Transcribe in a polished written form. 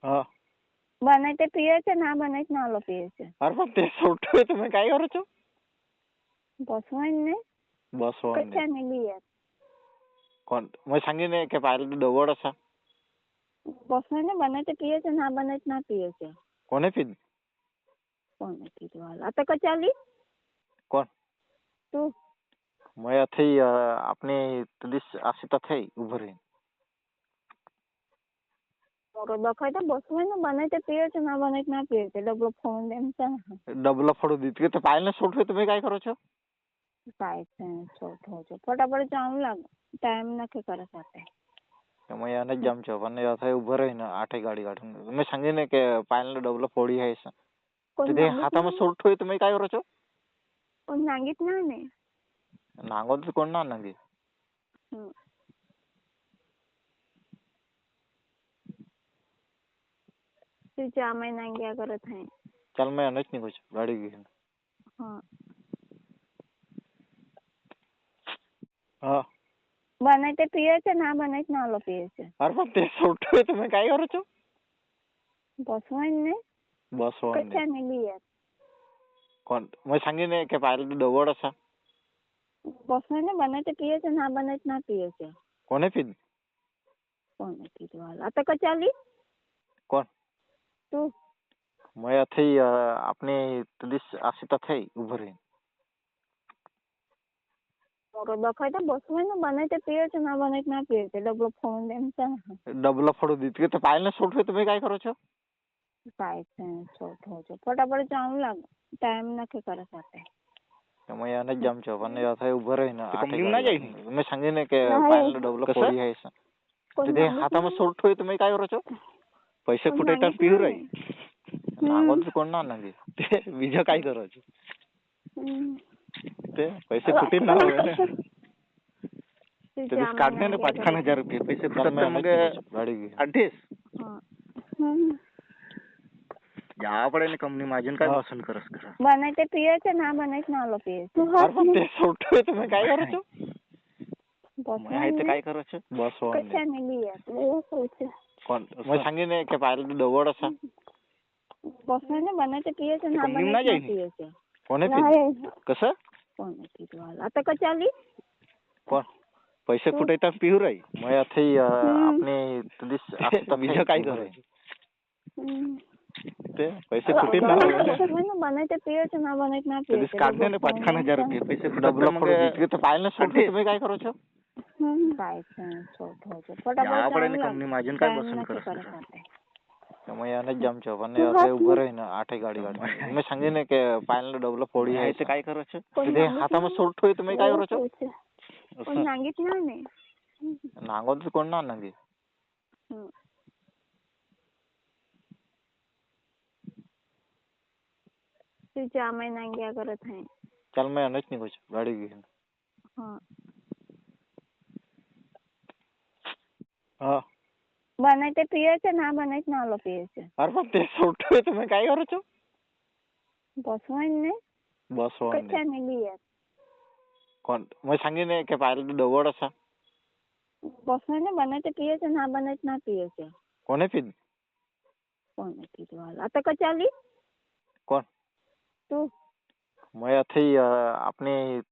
हा. बनायचे पियाचे ना बनायचे नालो पियाचे अरे पण ते सोडतोय तुम्ही काय करायचं? बसवायने बसवून कशाने लिहित कोण मग सांगेन की पाहिलं दवड असा बसवायने बनायचे पियाचे ना बनायचे ना पियाचे कोणे पिन कोण किती आता कशाली कोण तू मग अथई आपने तुलिस असे तथे उभं राहीन मग दखायचं बसवायने बनायचे पियाचे ना बनायचे ना पियाचे डबल फोन द्यायचा डबल फोडू देत ते पाहिलं सोडतोय तुम्ही काय करायचं? काय छोट फटाफट जाऊन लाग टाइम नक्की करत आहे मग याने जमच्या पण अथई उभं राहीन आठे गाडी काढून मी सांगेन की पाहिलं डबल फोडी आहे कोण ते हातामध्ये सोडतोय तुम्ही काय करायचं? कोण सांगितलं नाही नांगोत कोण ना नांगे तुझ्या आम्ही नांग्या करत आहे चल मैं अनच निघू गाडी घेऊन हा बनायचे पियाचे ना बनायचे नालो पियाचे अरे पण ते सोडतोय तुम्ही काय करायचं? बसवायने बसवून कशाने लिहित कोण मग सांगेन की पाहिलं दवड असा बसवायने बनायचे पियाचे ना बनायचे ना पियाचे कोणे पिन कोण किती आता कशाली कोण तू मग अथई आपने तुलिस असे तथे उभं राहीन मग दखायचं बसवायने बनायचे पियाचे ना बनायचे ना पियाचे डबल फोन द्यायचा डबल फोडू देत ते पाहिलं सोडतोय तुम्ही काय करायचं? काय छोट फटाफट जाऊन लाग टाइम नक्की करत आहे मग याने जमच्या पण अथई उभं राहीन मी सांगेन की पाहिलं डबल फोडी आहे ते हातामध्ये सोडतोय तुम्ही काय करायचं? पैसे कुठे तर पिऊ राही नांगोत कोण ना नांगे ते बीज काय करायचं? ते पैसे कुठे ना काढणे ना 5,000 रुपये पैसे मग गाडी अड्डेस याकडे कंपनी माझी काय पसंत करस करा बनायचे पियाचे ना बनायचे नालो पियाचे ते सोडतोय तुम्ही काय करायचं? बसवायने काय करायचं? बसवून कशाने लिहित कोण मग सांगेन की पाहिलं दवड असा बसवायने बनायचे पियाचे ना बनायचे ना पियाचे कोणे कसं कोण किती आता कशाली कोण पैसे कुठे तर पिऊ राही मग अथई आपने तुलिस बीज काय करायचं? ते पैसे कुठे ना बनायचे पियाचे ना बनायचे ना पियाचे काढणे ना 5,000 रुपये पैसे डबल फोडू देत ते पाहिलं सोडतोय तुम्ही काय करायचं? काय छोट फटाफट कंपनी माझी काय पसंत करस मग याने जमच्या पण अथई उभं राहीन आठे गाडी काढून मी सांगेन की पाहिलं डबल फोडी आहे ते काय करायचं? ते हातामध्ये सोडतोय तुम्ही काय करायचं? कोण सांगितलं नाही नांगोत कोण ना नांगे तुझ्या आम्ही नांग्या करत आहे चल मैं अनच निघू गाडी घेऊन हा बनायचे पियाचे ना बनायचे नालो पियाचे अरे पण ते सोडतोय तुम्ही काय करायचं? बसवायने बसवून कशाने लिहित कोण मग सांगेन की पाहिलं दवड असा बसवायने बनायचे पियाचे ना बनायचे ना पियाचे कोणे पिन कोण किती आता कशाली कोण तू मग अथई आपने